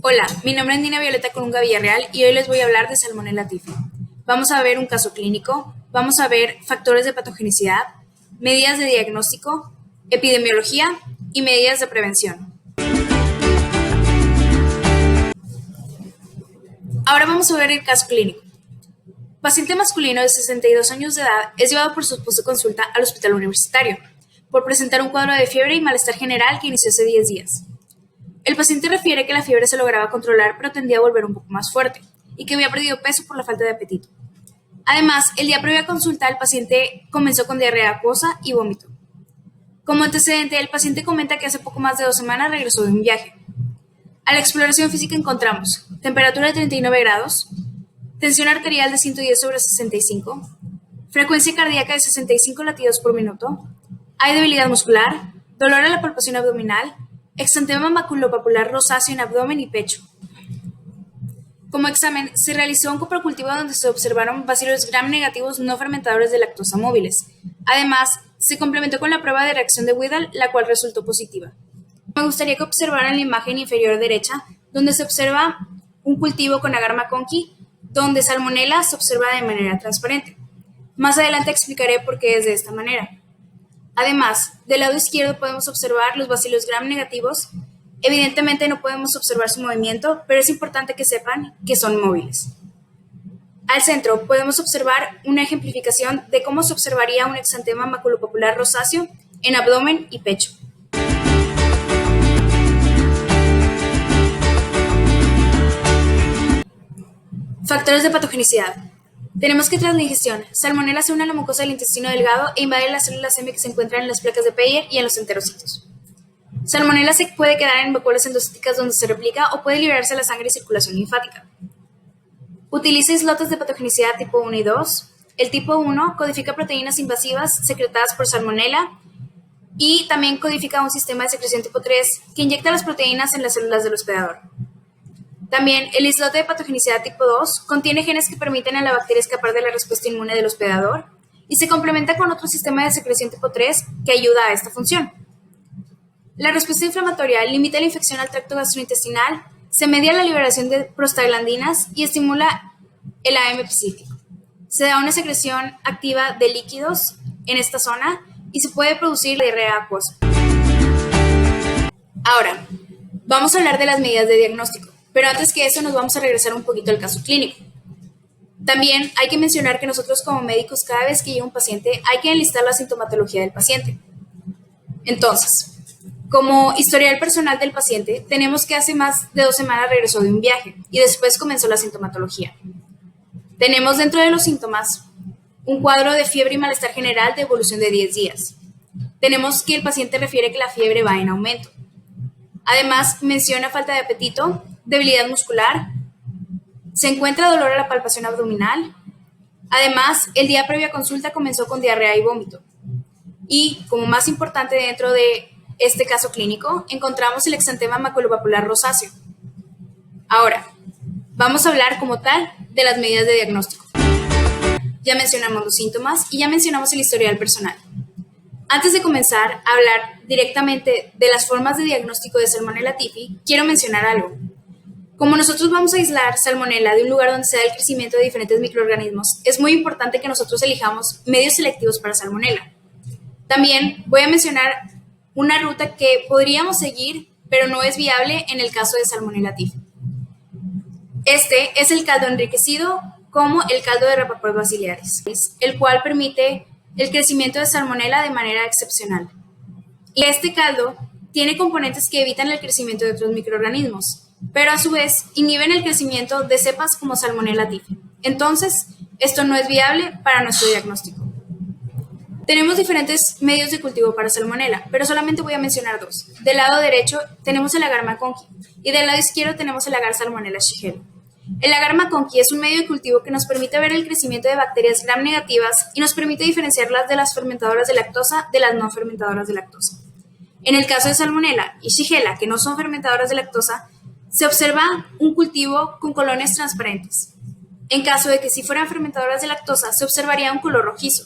Hola, mi nombre es Nina Violeta Colunga Villarreal y hoy les voy a hablar de Salmonella Typhi. Vamos a ver un caso clínico, vamos a ver factores de patogenicidad, medidas de diagnóstico, epidemiología y medidas de prevención. Ahora vamos a ver el caso clínico. Paciente masculino de 62 años de edad es llevado por su esposo a consulta al hospital universitario por presentar un cuadro de fiebre y malestar general que inició hace 10 días. El paciente refiere que la fiebre se lograba controlar pero tendía a volver un poco más fuerte y que había perdido peso por la falta de apetito. Además, el día previo a consulta, el paciente comenzó con diarrea acuosa y vómito. Como antecedente, el paciente comenta que hace poco más de 2 semanas regresó de un viaje. A la exploración física encontramos temperatura de 39 grados, tensión arterial de 110/65, frecuencia cardíaca de 65 latidos por minuto, hay debilidad muscular, dolor a la palpación abdominal, exantema maculopapular rosáceo en abdomen y pecho. Como examen, se realizó un coprocultivo donde se observaron bacilos gram negativos no fermentadores de lactosa móviles. Además, se complementó con la prueba de reacción de Widal, la cual resultó positiva. Me gustaría que observaran la imagen inferior derecha, donde se observa un cultivo con agar MacConkey, donde Salmonella se observa de manera transparente. Más adelante explicaré por qué es de esta manera. Además, del lado izquierdo podemos observar los bacilos gram negativos. Evidentemente no podemos observar su movimiento, pero es importante que sepan que son móviles. Al centro podemos observar una ejemplificación de cómo se observaría un exantema maculopapular rosáceo en abdomen y pecho. Factores de patogenicidad. Tenemos que tras la ingestión, Salmonella se une a la mucosa del intestino delgado e invade las células M que se encuentran en las placas de Peyer y en los enterocitos. Salmonella se puede quedar en vacuolas endocíticas donde se replica o puede liberarse a la sangre y circulación linfática. Utiliza islotes de patogenicidad tipo 1 y 2. El tipo 1 codifica proteínas invasivas secretadas por Salmonella y también codifica un sistema de secreción tipo 3 que inyecta las proteínas en las células del hospedador. También el islote de patogenicidad tipo 2 contiene genes que permiten a la bacteria escapar de la respuesta inmune del hospedador y se complementa con otro sistema de secreción tipo 3 que ayuda a esta función. La respuesta inflamatoria limita la infección al tracto gastrointestinal, se media la liberación de prostaglandinas y estimula el AM específico. Se da una secreción activa de líquidos en esta zona y se puede producir diarrea acuosa. Ahora, vamos a hablar de las medidas de diagnóstico, pero antes que eso nos vamos a regresar un poquito al caso clínico. También hay que mencionar que nosotros como médicos cada vez que llega un paciente hay que enlistar la sintomatología del paciente. Entonces, como historial personal del paciente, tenemos que hace más de 2 semanas regresó de un viaje y después comenzó la sintomatología. Tenemos dentro de los síntomas un cuadro de fiebre y malestar general de evolución de 10 días. Tenemos que el paciente refiere que la fiebre va en aumento. Además, menciona falta de apetito, debilidad muscular, se encuentra dolor a la palpación abdominal. Además, el día previo a consulta comenzó con diarrea y vómito. Y, como más importante dentro de este caso clínico, encontramos el exantema maculopapular rosáceo. Ahora, vamos a hablar como tal de las medidas de diagnóstico. Ya mencionamos los síntomas y ya mencionamos el historial personal. Antes de comenzar a hablar directamente de las formas de diagnóstico de Salmonella Typhi, quiero mencionar algo. Como nosotros vamos a aislar Salmonella de un lugar donde se da el crecimiento de diferentes microorganismos, es muy importante que nosotros elijamos medios selectivos para Salmonella. También voy a mencionar una ruta que podríamos seguir, pero no es viable en el caso de Salmonella Typhi. Este es el caldo enriquecido como el caldo de Rapoport baciliaris, el cual permite el crecimiento de Salmonella de manera excepcional. Y este caldo tiene componentes que evitan el crecimiento de otros microorganismos, pero a su vez inhiben el crecimiento de cepas como Salmonella Typhi. Entonces, esto no es viable para nuestro diagnóstico. Tenemos diferentes medios de cultivo para Salmonella, pero solamente voy a mencionar 2. Del lado derecho tenemos el agar MacConkey y del lado izquierdo tenemos el agar Salmonella Shigella. El agar MacConkey es un medio de cultivo que nos permite ver el crecimiento de bacterias gram negativas y nos permite diferenciarlas de las fermentadoras de lactosa de las no fermentadoras de lactosa. En el caso de Salmonella y Shigella, que no son fermentadoras de lactosa, se observa un cultivo con colonias transparentes. En caso de que sí fueran fermentadoras de lactosa, se observaría un color rojizo.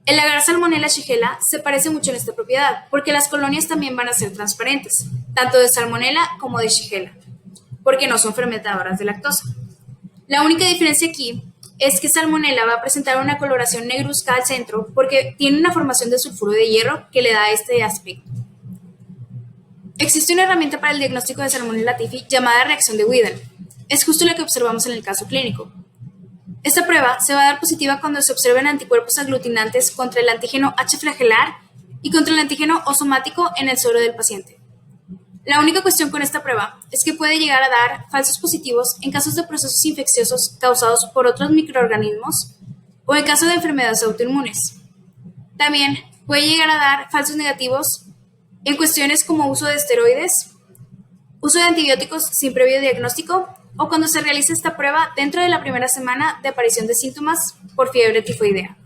El agar Salmonella Shigella se parece mucho en esta propiedad, porque las colonias también van a ser transparentes, tanto de Salmonella como de Shigella. porque no son fermentadoras de lactosa. La única diferencia aquí es que Salmonella va a presentar una coloración negruzca al centro porque tiene una formación de sulfuro de hierro que le da este aspecto. Existe una herramienta para el diagnóstico de Salmonella typhi llamada reacción de Widal. Es justo lo que observamos en el caso clínico. Esta prueba se va a dar positiva cuando se observen anticuerpos aglutinantes contra el antígeno H flagelar y contra el antígeno O somático en el suero del paciente. La única cuestión con esta prueba es que puede llegar a dar falsos positivos en casos de procesos infecciosos causados por otros microorganismos o en caso de enfermedades autoinmunes. También puede llegar a dar falsos negativos en cuestiones como uso de esteroides, uso de antibióticos sin previo diagnóstico o cuando se realiza esta prueba dentro de la primera semana de aparición de síntomas por fiebre tifoidea.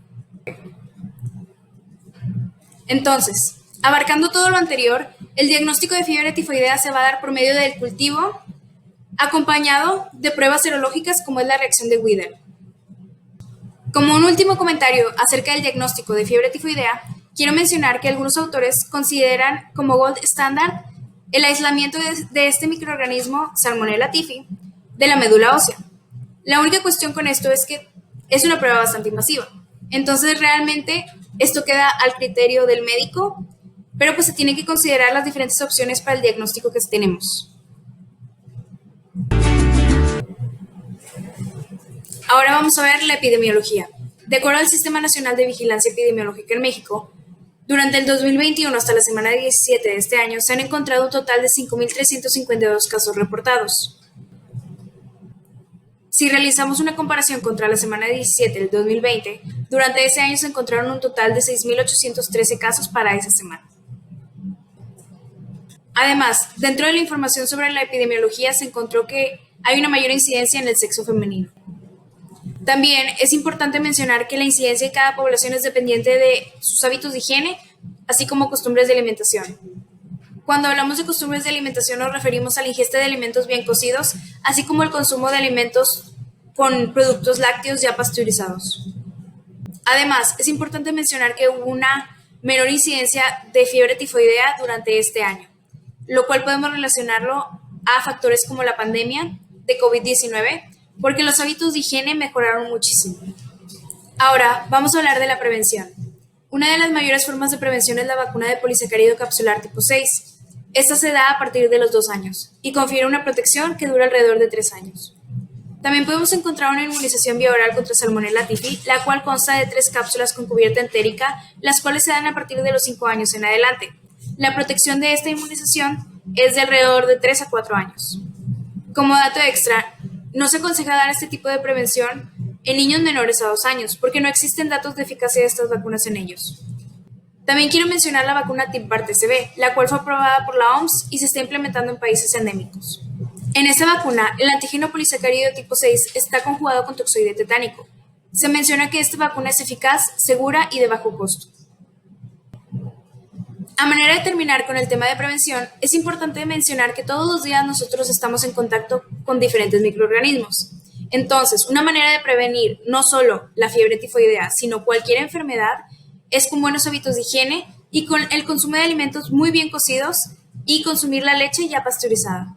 Entonces, abarcando todo lo anterior, el diagnóstico de fiebre tifoidea se va a dar por medio del cultivo, acompañado de pruebas serológicas como es la reacción de Widal. Como un último comentario acerca del diagnóstico de fiebre tifoidea, quiero mencionar que algunos autores consideran como gold standard el aislamiento de este microorganismo Salmonella typhi de la médula ósea. La única cuestión con esto es que es una prueba bastante invasiva. Entonces realmente esto queda al criterio del médico, pero pues se tienen que considerar las diferentes opciones para el diagnóstico que tenemos. Ahora vamos a ver la epidemiología. De acuerdo al Sistema Nacional de Vigilancia Epidemiológica en México, durante el 2021 hasta la semana 17 de este año se han encontrado un total de 5.352 casos reportados. Si realizamos una comparación contra la semana 17 del 2020, durante ese año se encontraron un total de 6.813 casos para esa semana. Además, dentro de la información sobre la epidemiología se encontró que hay una mayor incidencia en el sexo femenino. También es importante mencionar que la incidencia de cada población es dependiente de sus hábitos de higiene, así como costumbres de alimentación. Cuando hablamos de costumbres de alimentación nos referimos a la ingesta de alimentos bien cocidos, así como el consumo de alimentos con productos lácteos ya pasteurizados. Además, es importante mencionar que hubo una menor incidencia de fiebre tifoidea durante este año, lo cual podemos relacionarlo a factores como la pandemia de COVID-19, porque los hábitos de higiene mejoraron muchísimo. Ahora, vamos a hablar de la prevención. Una de las mayores formas de prevención es la vacuna de polisacárido capsular tipo 6. Esta se da a partir de los 2 años y confiere una protección que dura alrededor de 3 años. También podemos encontrar una inmunización vía oral contra Salmonella typhi, la cual consta de 3 cápsulas con cubierta entérica, las cuales se dan a partir de los 5 años en adelante. La protección de esta inmunización es de alrededor de 3 a 4 años. Como dato extra, no se aconseja dar este tipo de prevención en niños menores a 2 años, porque no existen datos de eficacia de estas vacunas en ellos. También quiero mencionar la vacuna TIMPAR-TCV, la cual fue aprobada por la OMS y se está implementando en países endémicos. En esta vacuna, el antígeno polisacárido tipo 6 está conjugado con toxoide tetánico. Se menciona que esta vacuna es eficaz, segura y de bajo costo. A manera de terminar con el tema de prevención, es importante mencionar que todos los días nosotros estamos en contacto con diferentes microorganismos. Entonces, una manera de prevenir no solo la fiebre tifoidea, sino cualquier enfermedad, es con buenos hábitos de higiene y con el consumo de alimentos muy bien cocidos y consumir la leche ya pasteurizada.